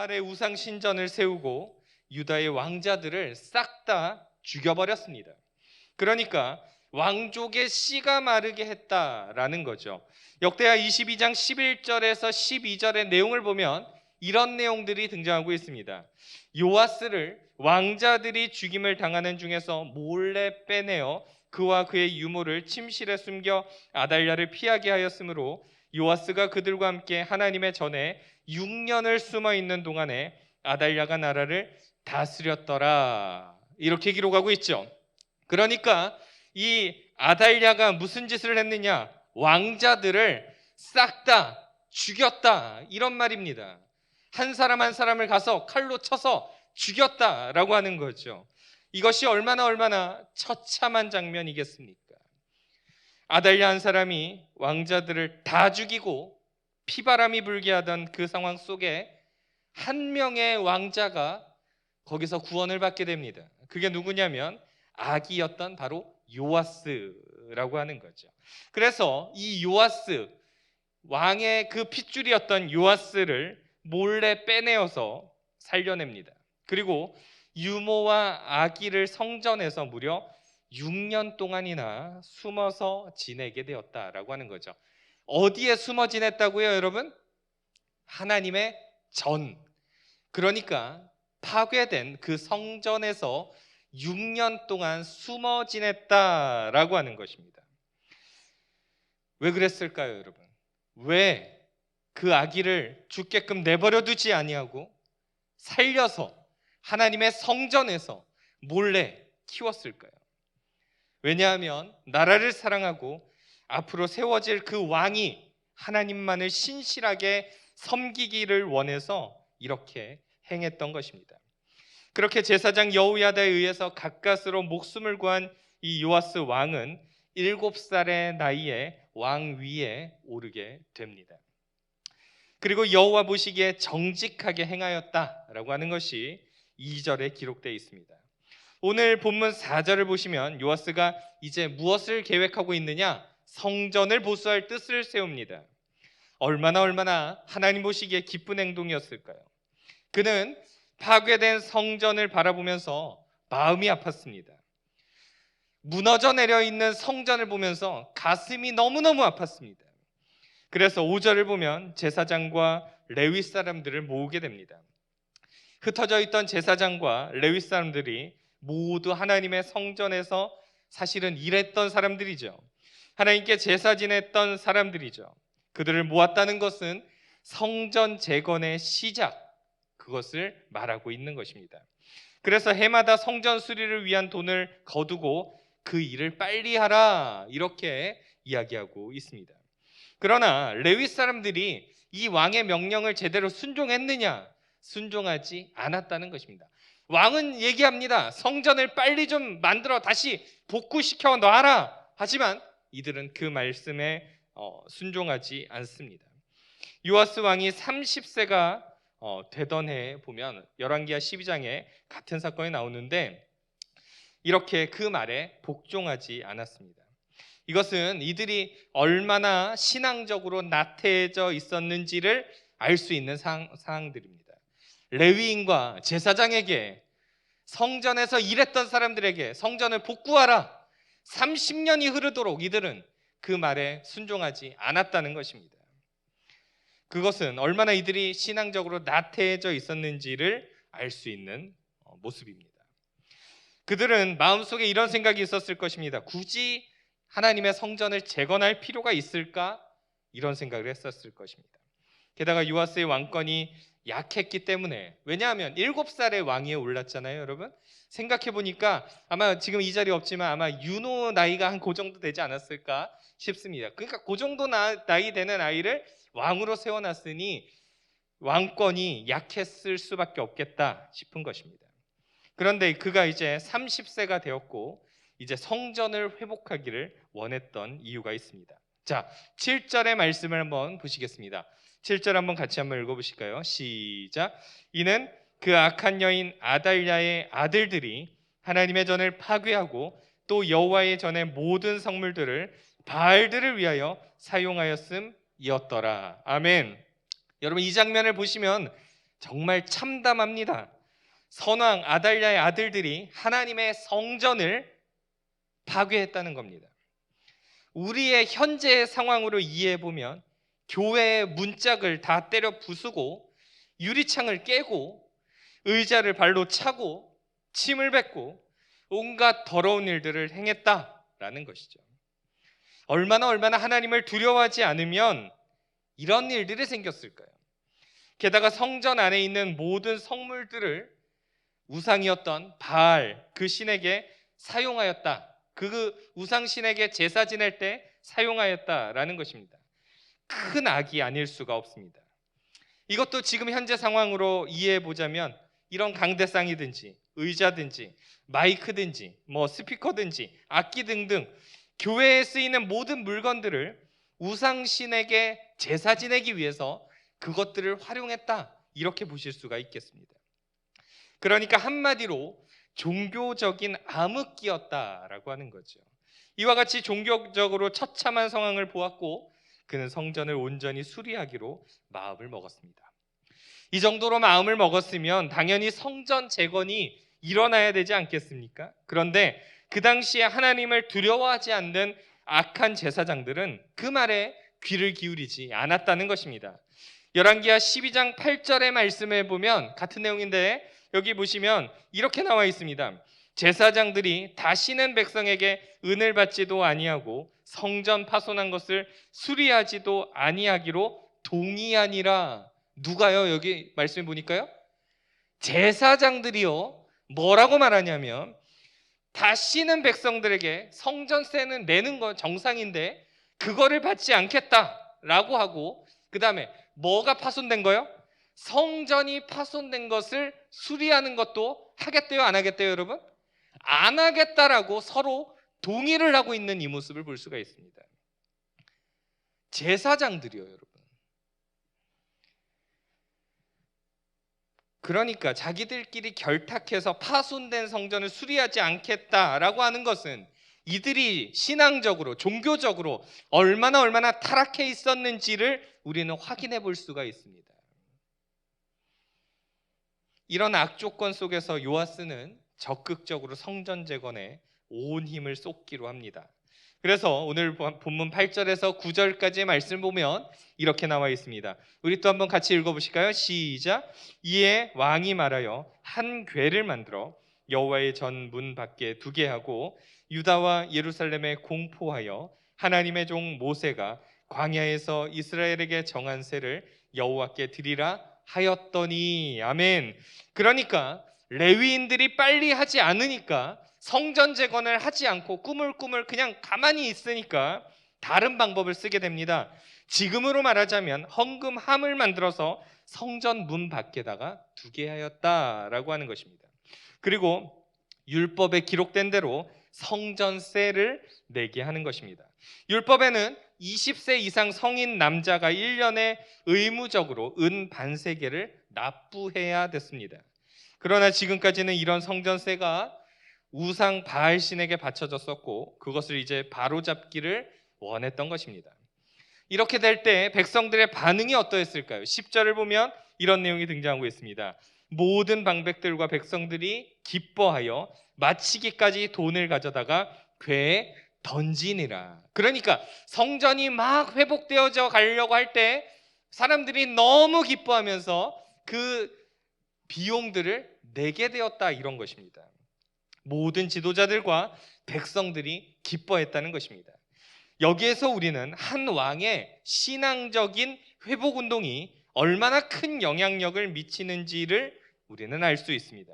바알의 우상 신전을 세우고 유다의 왕자들을 싹 다 죽여버렸습니다. 그러니까 왕족의 씨가 마르게 했다라는 거죠. 역대하 22장 11절에서 12절의 내용을 보면 이런 내용들이 등장하고 있습니다. 요아스를 왕자들이 죽임을 당하는 중에서 몰래 빼내어 그와 그의 유모를 침실에 숨겨 아달랴를 피하게 하였으므로 요아스가 그들과 함께 하나님의 전에 6년을 숨어 있는 동안에 아달랴가 나라를 다스렸더라. 이렇게 기록하고 있죠. 그러니까 이 아달랴가 무슨 짓을 했느냐? 왕자들을 싹 다 죽였다, 이런 말입니다. 한 사람 한 사람을 가서 칼로 쳐서 죽였다라고 하는 거죠. 이것이 얼마나 처참한 장면이겠습니까? 아달랴 한 사람이 왕자들을 다 죽이고 피바람이 불게 하던 그 상황 속에 한 명의 왕자가 거기서 구원을 받게 됩니다. 그게 누구냐면 아기였던 바로 요아스라고 하는 거죠. 그래서 이 요아스, 왕의 그 핏줄이었던 요아스를 몰래 빼내어서 살려냅니다. 그리고 유모와 아기를 성전에서 무려 6년 동안이나 숨어서 지내게 되었다라고 하는 거죠. 어디에 숨어 지냈다고요, 여러분? 하나님의 전, 그러니까 파괴된 그 성전에서 6년 동안 숨어 지냈다라고 하는 것입니다. 왜 그랬을까요, 여러분? 왜 그 아기를 죽게끔 내버려 두지 아니하고 살려서 하나님의 성전에서 몰래 키웠을까요? 왜냐하면 나라를 사랑하고 앞으로 세워질 그 왕이 하나님만을 신실하게 섬기기를 원해서 이렇게 행했던 것입니다. 그렇게 제사장 여호야다에 의해서 가까스로 목숨을 구한 이 요아스 왕은 7살의 나이에 왕 위에 오르게 됩니다. 그리고 여호와 보시기에 정직하게 행하였다라고 하는 것이 2절에 기록되어 있습니다. 오늘 본문 4절을 보시면 요아스가 이제 무엇을 계획하고 있느냐? 성전을 보수할 뜻을 세웁니다. 얼마나 하나님 보시기에 기쁜 행동이었을까요? 그는 파괴된 성전을 바라보면서 마음이 아팠습니다. 무너져 내려 있는 성전을 보면서 가슴이 너무너무 아팠습니다. 그래서 5절을 보면 제사장과 레위 사람들을 모으게 됩니다. 흩어져 있던 제사장과 레위 사람들이 모두 하나님의 성전에서 사실은 일했던 사람들이죠. 하나님께 제사 지냈던 사람들이죠. 그들을 모았다는 것은 성전 재건의 시작, 그것을 말하고 있는 것입니다. 그래서 해마다 성전 수리를 위한 돈을 거두고 그 일을 빨리 하라, 이렇게 이야기하고 있습니다. 그러나 레위 사람들이 이 왕의 명령을 제대로 순종했느냐? 순종하지 않았다는 것입니다. 왕은 얘기합니다. 성전을 빨리 좀 만들어 다시 복구시켜 놔라. 하지만 이들은 그 말씀에 순종하지 않습니다. 요아스 왕이 30세가 되던 해에 보면 열왕기하 12장에 같은 사건이 나오는데 이렇게 그 말에 복종하지 않았습니다. 이것은 이들이 얼마나 신앙적으로 나태해져 있었는지를 알 수 있는 사항들입니다. 레위인과 제사장에게, 성전에서 일했던 사람들에게 성전을 복구하라, 30년이 흐르도록 이들은 그 말에 순종하지 않았다는 것입니다. 그것은 얼마나 이들이 신앙적으로 나태해져 있었는지를 알 수 있는 모습입니다. 그들은 마음속에 이런 생각이 있었을 것입니다. 굳이 하나님의 성전을 재건할 필요가 있을까? 이런 생각을 했었을 것입니다. 게다가 요아스의 왕권이 약했기 때문에, 왜냐하면 7살의 왕위에 올랐잖아요, 여러분. 생각해 보니까 아마 지금 이 자리에 없지만 아마 윤호 나이가 한 그 정도 되지 않았을까 싶습니다. 그러니까 그 정도 나이 되는 아이를 왕으로 세워놨으니 왕권이 약했을 수밖에 없겠다 싶은 것입니다. 그런데 그가 이제 30세가 되었고 이제 성전을 회복하기를 원했던 이유가 있습니다. 자, 7절의 말씀을 한번 보시겠습니다. 7절 한번 같이 한번 읽어보실까요? 시작. 이는 그 악한 여인 아달랴의 아들들이 하나님의 전을 파괴하고 또 여호와의 전의 모든 성물들을 바알들을 위하여 사용하였음이었더라. 아멘. 여러분, 이 장면을 보시면 정말 참담합니다. 선왕 아달랴의 아들들이 하나님의 성전을 파괴했다는 겁니다. 우리의 현재의 상황으로 이해해보면 교회의 문짝을 다 때려 부수고 유리창을 깨고 의자를 발로 차고 침을 뱉고 온갖 더러운 일들을 행했다라는 것이죠. 얼마나 하나님을 두려워하지 않으면 이런 일들이 생겼을까요? 게다가 성전 안에 있는 모든 성물들을 우상이었던 바알 그 신에게 사용하였다. 그 우상신에게 제사 지낼 때 사용하였다라는 것입니다. 큰 악이 아닐 수가 없습니다. 이것도 지금 현재 상황으로 이해해 보자면 이런 강대상이든지 의자든지 마이크든지 스피커든지 악기 등등 교회에 쓰이는 모든 물건들을 우상신에게 제사 지내기 위해서 그것들을 활용했다, 이렇게 보실 수가 있겠습니다. 그러니까 한마디로 종교적인 암흑기였다라고 하는 거죠. 이와 같이 종교적으로 처참한 상황을 보았고 그는 성전을 온전히 수리하기로 마음을 먹었습니다. 이 정도로 마음을 먹었으면 당연히 성전 재건이 일어나야 되지 않겠습니까? 그런데 그 당시에 하나님을 두려워하지 않는 악한 제사장들은 그 말에 귀를 기울이지 않았다는 것입니다. 열왕기하 12장 8절의 말씀에 보면 같은 내용인데 여기 보시면 이렇게 나와 있습니다. 제사장들이 다시는 백성에게 은을 받지도 아니하고 성전 파손한 것을 수리하지도 아니하기로 동의하니라. 누가요? 여기 말씀해 보니까요, 제사장들이요 뭐라고 말하냐면 다시는 백성들에게 성전세는 내는 건 정상인데 그거를 받지 않겠다라고 하고, 그 다음에 뭐가 파손된 거요? 성전이 파손된 것을 수리하는 것도 하겠대요, 안 하겠대요, 여러분? 안 하겠다라고 서로 동의를 하고 있는 이 모습을 볼 수가 있습니다. 제사장들이요, 여러분. 그러니까 자기들끼리 결탁해서 파손된 성전을 수리하지 않겠다라고 하는 것은 이들이 신앙적으로, 종교적으로 얼마나 타락해 있었는지를 우리는 확인해 볼 수가 있습니다. 이런 악조건 속에서 요아스는 적극적으로 성전 재건에 온 힘을 쏟기로 합니다. 그래서 오늘 본문 8절에서 9절까지의 말씀을 보면 이렇게 나와 있습니다. 우리 또 한번 같이 읽어보실까요? 시작. 이에 왕이 말하여 한 궤를 만들어 여호와의 전 문 밖에 두게 하고 유다와 예루살렘에 공포하여 하나님의 종 모세가 광야에서 이스라엘에게 정한 세를 여호와께 드리라 하였더니. 아멘. 그러니까 레위인들이 빨리 하지 않으니까, 성전 재건을 하지 않고 꾸물꾸물 그냥 가만히 있으니까 다른 방법을 쓰게 됩니다. 지금으로 말하자면 헌금함을 만들어서 성전 문 밖에다가 두게 하였다라고 하는 것입니다. 그리고 율법에 기록된 대로 성전세를 내게 하는 것입니다. 율법에는 20세 이상 성인 남자가 1년에 의무적으로 은 반세계를 납부해야 됐습니다. 그러나 지금까지는 이런 성전세가 우상 바알신에게 바쳐졌었고 그것을 이제 바로잡기를 원했던 것입니다. 이렇게 될 때 백성들의 반응이 어떠했을까요? 10절을 보면 이런 내용이 등장하고 있습니다. 모든 방백들과 백성들이 기뻐하여 마치기까지 돈을 가져다가 궤에 던지니라. 그러니까 성전이 막 회복되어져 가려고 할 때 사람들이 너무 기뻐하면서 그 비용들을 내게 되었다, 이런 것입니다. 모든 지도자들과 백성들이 기뻐했다는 것입니다. 여기에서 우리는 한 왕의 신앙적인 회복운동이 얼마나 큰 영향력을 미치는지를 우리는 알 수 있습니다.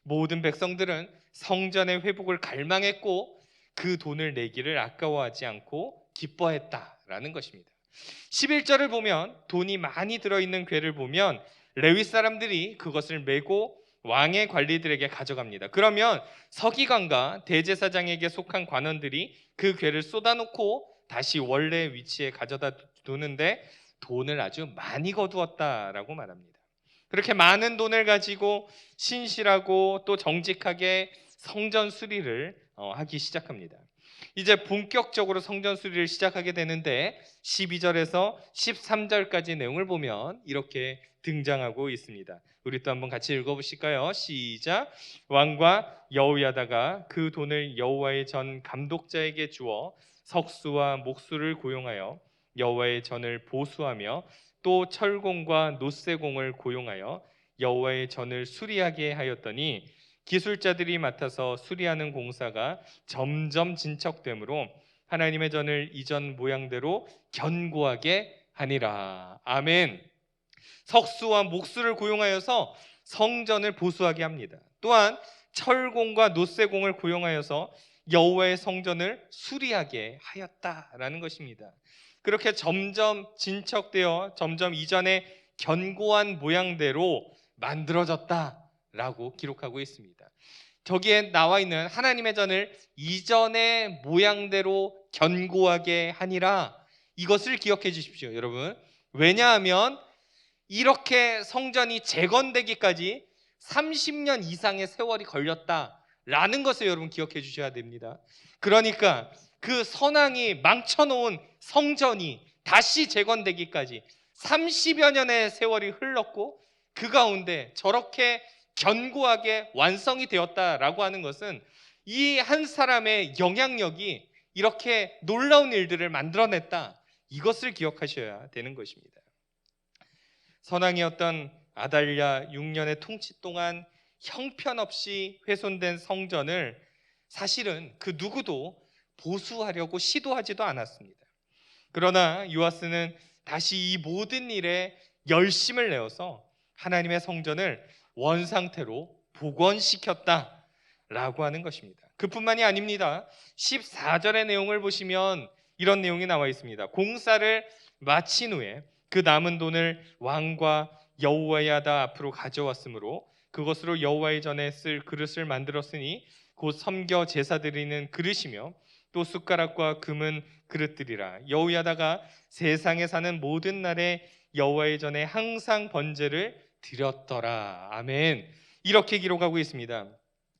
모든 백성들은 성전의 회복을 갈망했고 그 돈을 내기를 아까워하지 않고 기뻐했다라는 것입니다. 11절을 보면 돈이 많이 들어있는 궤를 보면 레위 사람들이 그것을 메고 왕의 관리들에게 가져갑니다. 그러면 서기관과 대제사장에게 속한 관원들이 그 궤를 쏟아놓고 다시 원래 위치에 가져다 두는데 돈을 아주 많이 거두었다라고 말합니다. 그렇게 많은 돈을 가지고 신실하고 또 정직하게 성전 수리를 하기 시작합니다. 이제 본격적으로 성전 수리를 시작하게 되는데 12절에서 13절까지 내용을 보면 이렇게 등장하고 있습니다. 우리 또 한번 같이 읽어보실까요? 시작. 왕과 여호야다가 그 돈을 여호와의 전 감독자에게 주어 석수와 목수를 고용하여 여호와의 전을 보수하며 또 철공과 노쇠공을 고용하여 여호와의 전을 수리하게 하였더니 기술자들이 맡아서 수리하는 공사가 점점 진척되므로 하나님의 전을 이전 모양대로 견고하게 하니라. 아멘. 석수와 목수를 고용하여서 성전을 보수하게 합니다. 또한 철공과 노쇠공을 고용하여서 여호와의 성전을 수리하게 하였다라는 것입니다. 그렇게 점점 진척되어 점점 이전의 견고한 모양대로 만들어졌다라고 기록하고 있습니다. 저기에 나와 있는 하나님의 전을 이전의 모양대로 견고하게 하니라, 이것을 기억해 주십시오, 여러분. 왜냐하면 이렇게 성전이 재건되기까지 30년 이상의 세월이 걸렸다라는 것을 여러분 기억해 주셔야 됩니다. 그러니까 그 선왕이 망쳐놓은 성전이 다시 재건되기까지 30여 년의 세월이 흘렀고 그 가운데 저렇게 견고하게 완성이 되었다라고 하는 것은 이 한 사람의 영향력이 이렇게 놀라운 일들을 만들어냈다, 이것을 기억하셔야 되는 것입니다. 선왕이었던 아달랴 6년의 통치 동안 형편없이 훼손된 성전을 사실은 그 누구도 보수하려고 시도하지도 않았습니다. 그러나 요아스는 다시 이 모든 일에 열심을 내어서 하나님의 성전을 원상태로 복원시켰다라고 하는 것입니다. 그뿐만이 아닙니다. 14절의 내용을 보시면 이런 내용이 나와 있습니다. 공사를 마친 후에 그 남은 돈을 왕과 여호야다 앞으로 가져왔으므로 그것으로 여호와의 전에 쓸 그릇을 만들었으니 곧 섬겨 제사 드리는 그릇이며 또 숟가락과 금은 그릇들이라. 여호야다가 세상에 사는 모든 날에 여호와의 전에 항상 번제를 드렸더라. 아멘. 이렇게 기록하고 있습니다.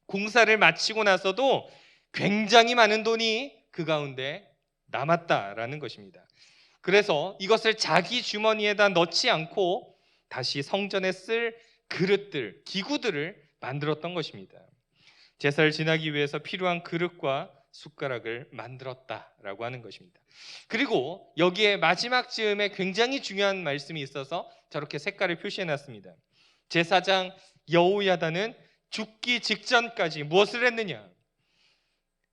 공사를 마치고 나서도 굉장히 많은 돈이 그 가운데 남았다라는 것입니다. 그래서 이것을 자기 주머니에다 넣지 않고 다시 성전에 쓸 그릇들, 기구들을 만들었던 것입니다. 제사를 지나기 위해서 필요한 그릇과 숟가락을 만들었다라고 하는 것입니다. 그리고 여기에 마지막 즈음에 굉장히 중요한 말씀이 있어서 저렇게 색깔을 표시해놨습니다. 제사장 여호야다는 죽기 직전까지 무엇을 했느냐?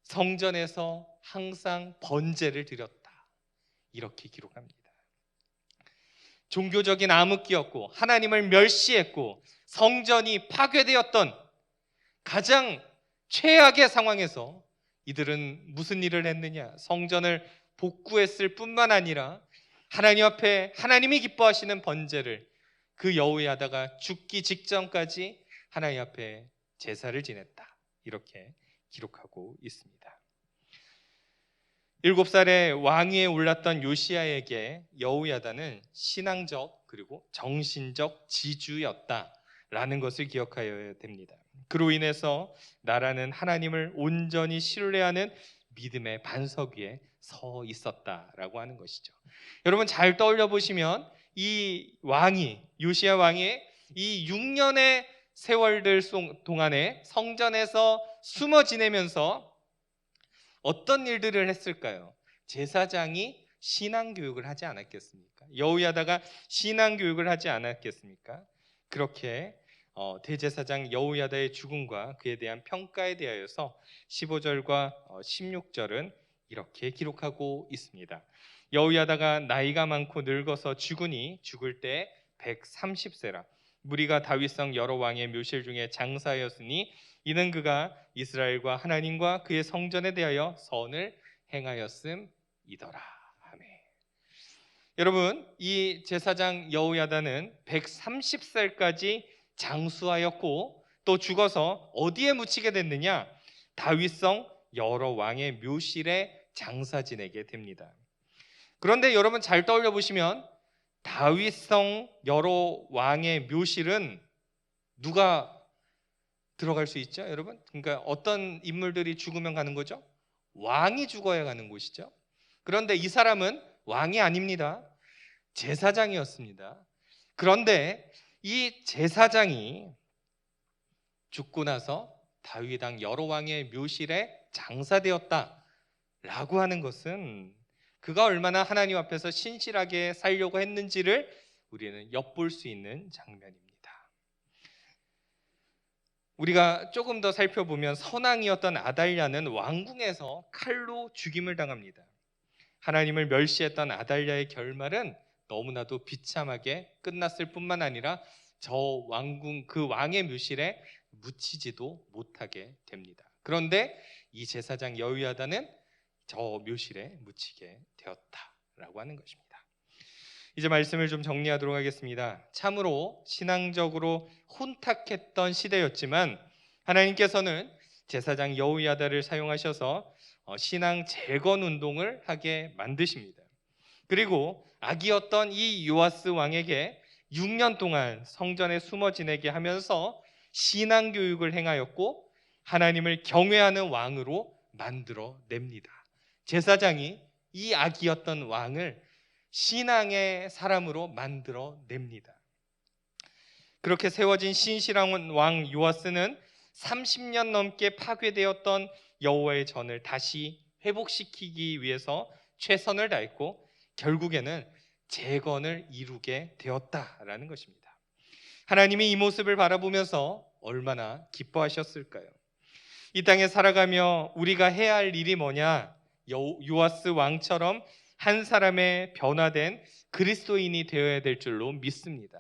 성전에서 항상 번제를 드렸다, 이렇게 기록합니다. 종교적인 암흑기였고 하나님을 멸시했고 성전이 파괴되었던 가장 최악의 상황에서 이들은 무슨 일을 했느냐? 성전을 복구했을 뿐만 아니라 하나님 앞에 하나님이 기뻐하시는 번제를 그 여호야다가 죽기 직전까지 하나님 앞에 제사를 지냈다, 이렇게 기록하고 있습니다. 7살에 왕위에 올랐던 요시야에게 여호야다는 신앙적 그리고 정신적 지주였다라는 것을 기억하여야 됩니다. 그로 인해서 나라는 하나님을 온전히 신뢰하는 믿음의 반석 위에 서 있었다라고 하는 것이죠. 여러분 잘 떠올려 보시면 이 왕이, 요시야 왕이 이 6년의 세월들 동안에 성전에서 숨어 지내면서 어떤 일들을 했을까요? 제사장이 신앙교육을 하지 않았겠습니까? 여호야다가 신앙교육을 하지 않았겠습니까? 그렇게 대제사장 여호야다의 죽음과 그에 대한 평가에 대하여서 15절과 16절은 이렇게 기록하고 있습니다. 여호야다가 나이가 많고 늙어서 죽으니 죽을 때 130세라. 무리가 다윗성 여러 왕의 묘실 중에 장사였으니 이는 그가 이스라엘과 하나님과 그의 성전에 대하여 선을 행하였음이더라. 아멘. 여러분, 이 제사장 여호야다는 130살까지 장수하였고 또 죽어서 어디에 묻히게 됐느냐? 다윗성 여러 왕의 묘실에 장사 지내게 됩니다. 그런데 여러분 잘 떠올려 보시면 다윗성 여러 왕의 묘실은 누가 들어갈 수 있죠, 여러분? 그러니까 어떤 인물들이 죽으면 가는 거죠? 왕이 죽어야 가는 곳이죠. 그런데 이 사람은 왕이 아닙니다. 제사장이었습니다. 그런데 이 제사장이 죽고 나서 다윗 왕 여러 왕의 묘실에 장사되었다라고 하는 것은 그가 얼마나 하나님 앞에서 신실하게 살려고 했는지를 우리는 엿볼 수 있는 장면입니다. 우리가 조금 더 살펴보면 선왕이었던 아달랴는 왕궁에서 칼로 죽임을 당합니다. 하나님을 멸시했던 아달랴의 결말은 너무나도 비참하게 끝났을 뿐만 아니라 저 왕궁 그 왕의 묘실에 묻히지도 못하게 됩니다. 그런데 이 제사장 여호야다는 저 묘실에 묻히게 되었다라고 하는 것입니다. 이제 말씀을 좀 정리하도록 하겠습니다. 참으로 신앙적으로 혼탁했던 시대였지만 하나님께서는 제사장 여호야다를 사용하셔서 신앙 재건 운동을 하게 만드십니다. 그리고 악이었던 이 요아스 왕에게 6년 동안 성전에 숨어 지내게 하면서 신앙 교육을 행하였고 하나님을 경외하는 왕으로 만들어냅니다. 제사장이 이 악이었던 왕을 신앙의 사람으로 만들어냅니다. 그렇게 세워진 신실한 왕 요아스는 30년 넘게 파괴되었던 여호와의 전을 다시 회복시키기 위해서 최선을 다했고 결국에는 재건을 이루게 되었다라는 것입니다. 하나님이 이 모습을 바라보면서 얼마나 기뻐하셨을까요? 이 땅에 살아가며 우리가 해야 할 일이 뭐냐? 요아스 왕처럼 한 사람의 변화된 그리스도인이 되어야 될 줄로 믿습니다.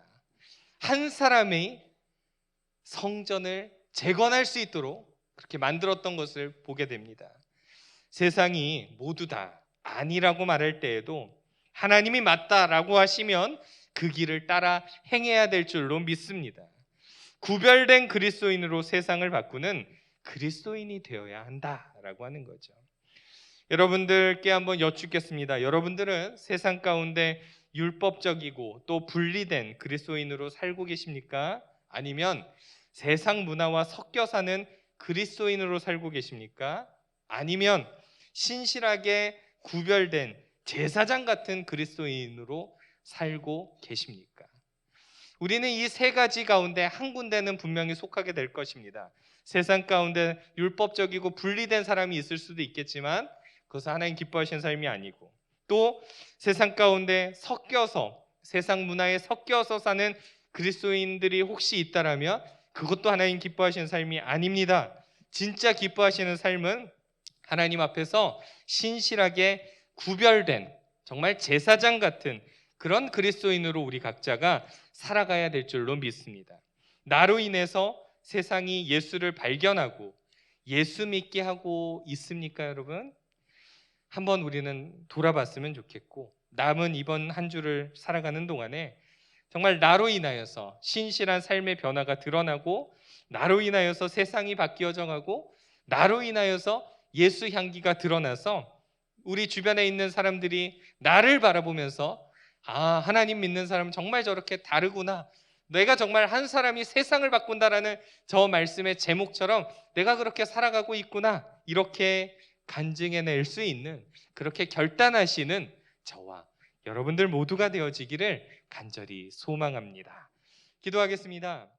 한 사람이 성전을 재건할 수 있도록 그렇게 만들었던 것을 보게 됩니다. 세상이 모두 다 아니라고 말할 때에도 하나님이 맞다라고 하시면 그 길을 따라 행해야 될 줄로 믿습니다. 구별된 그리스도인으로 세상을 바꾸는 그리스도인이 되어야 한다라고 하는 거죠. 여러분들께 한번 여쭙겠습니다. 여러분들은 세상 가운데 율법적이고 또 분리된 그리스도인으로 살고 계십니까? 아니면 세상 문화와 섞여 사는 그리스도인으로 살고 계십니까? 아니면 신실하게 구별된 제사장 같은 그리스도인으로 살고 계십니까? 우리는 이 세 가지 가운데 한 군데는 분명히 속하게 될 것입니다. 세상 가운데 율법적이고 분리된 사람이 있을 수도 있겠지만 그것은 하나님 기뻐하시는 삶이 아니고, 또 세상 가운데 섞여서 세상 문화에 섞여서 사는 그리스도인들이 혹시 있다라면 그것도 하나님 기뻐하시는 삶이 아닙니다. 진짜 기뻐하시는 삶은 하나님 앞에서 신실하게 구별된 정말 제사장 같은 그런 그리스도인으로 우리 각자가 살아가야 될 줄로 믿습니다. 나로 인해서 세상이 예수를 발견하고 예수 믿게 하고 있습니까, 여러분? 한번 우리는 돌아봤으면 좋겠고, 남은 이번 한 주를 살아가는 동안에 정말 나로 인하여서 신실한 삶의 변화가 드러나고, 나로 인하여서 세상이 바뀌어져 가고, 나로 인하여서 예수 향기가 드러나서 우리 주변에 있는 사람들이 나를 바라보면서 아, 하나님 믿는 사람은 정말 저렇게 다르구나, 내가 정말 한 사람이 세상을 바꾼다라는 저 말씀의 제목처럼 내가 그렇게 살아가고 있구나, 이렇게 간증해낼 수 있는, 그렇게 결단하시는 저와 여러분들 모두가 되어지기를 간절히 소망합니다. 기도하겠습니다.